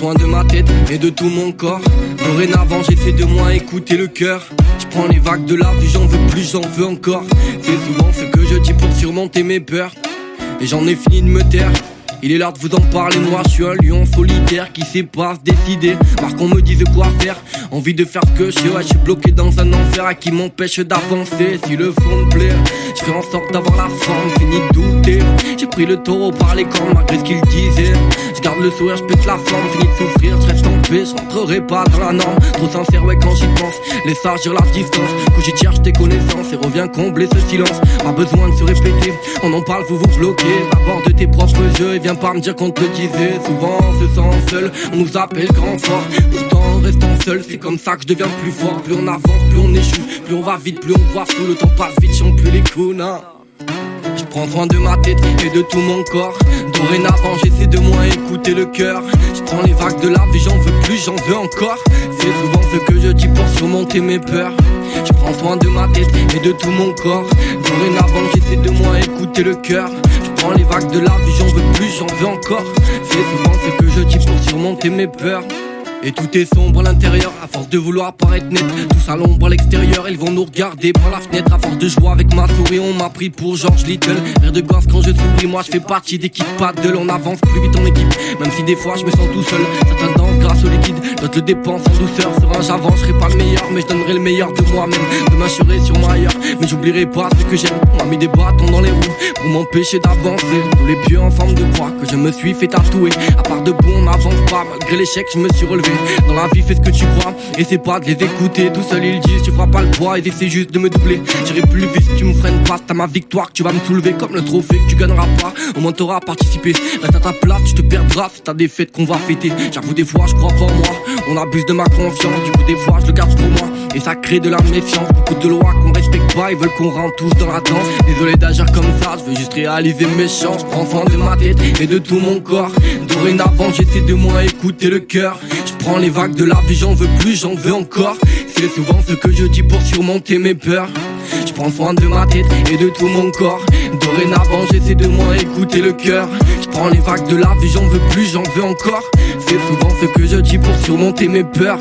soin de ma tête et de tout mon corps. Dorénavant j'essaie de moins écouter le cœur. Je prends les vagues de la vie, j'en veux plus, j'en veux encore. C'est souvent ce que je dis pour surmonter mes peurs. Et j'en ai fini de me taire. Il est l'heure de vous en parler, moi je suis un lion solitaire qui sait pas se décider. Marre qu'on me dise quoi faire, envie de faire ce que je sais. Ouais, je suis bloqué dans un enfer qui m'empêche d'avancer. Si le fond me plaît, je fais en sorte d'avoir la forme, fini de douter. J'ai pris le taureau par les cornes malgré ce qu'il disait. Je garde le sourire, je pète la forme, fini de souffrir, je reste en paix, je rentrerai pas dans la norme. Trop sincère ouais quand j'y pense, laisse agir la distance. Que j'y cherche tes connaissances et reviens combler ce silence. Pas besoin de se répéter, on en parle, vous vous bloquez. Va voir de tes propres yeux et viens pas me dire qu'on te le disait. Souvent on se sent seul, on nous appelle grand fort. Pourtant en restant seul, c'est comme ça que je deviens plus fort. Plus on avance, plus on échoue, plus on va vite, plus on voit flou. Le temps passe vite, j'en plus les coups, non. Je prends soin de ma tête et de tout mon corps. Dorénavant j'essaie de moins écouter le cœur. Je prends les vagues de la vie, j'en veux plus, j'en veux encore. C'est souvent ce que je dis pour surmonter mes peurs. Je prends soin de ma tête et de tout mon corps. Dorénavant j'essaie de moins écouter le cœur. Je prends les vagues de la vie, j'en veux plus, j'en veux encore. C'est souvent ce que je dis pour surmonter mes peurs. Et tout est sombre à l'intérieur, à force de vouloir paraître net. Tous à l'ombre à l'extérieur, ils vont nous regarder par la fenêtre. À force de jouer avec ma souris, on m'a pris pour George Little. Rire de gosse quand je souris, moi je fais partie d'équipe pas de l'on avance plus vite en équipe. Même si des fois je me sens tout seul, certains dansent grâce au liquide, d'autres le dépensent en douceur. Sur un j'avance, je serai pas le meilleur, mais je donnerai le meilleur de moi-même. Demain je serai sûrement ailleurs, mais j'oublierai pas ce que j'aime. On m'a mis des bâtons dans les roues pour m'empêcher d'avancer. Tous les pieux en forme de croix que je me suis fait tatouer. À part de bon on n'avance pas, malgré l'échec je me suis relevé. Dans la vie fais ce que tu crois, et c'est pas de les écouter. Tout seul ils disent tu feras pas le poids, ils essaient juste de me doubler. J'irai plus vite si tu me freines pas, c'est à ma victoire que tu vas me soulever. Comme le trophée que tu gagneras pas, au moins t'auras participé. Reste à ta place, tu te perdras, c'est ta défaite qu'on va fêter. J'avoue des fois je crois pas en moi, on abuse de ma confiance. Du coup des fois je le garde pour moi, et ça crée de la méfiance. Beaucoup de lois qu'on respecte pas, ils veulent qu'on rentre tous dans la danse. Désolé d'agir comme ça, je veux juste réaliser mes chances. Prends soin de ma tête et de tout mon corps. Dorénavant j'essaie de moins écouter le cœur. Je prends les vagues de la vie, j'en veux plus, j'en veux encore. C'est souvent ce que je dis pour surmonter mes peurs. Je prends soin de ma tête et de tout mon corps. Dorénavant j'essaie de moins écouter le cœur. Je prends les vagues de la vie, j'en veux plus, j'en veux encore. C'est souvent ce que je dis pour surmonter mes peurs.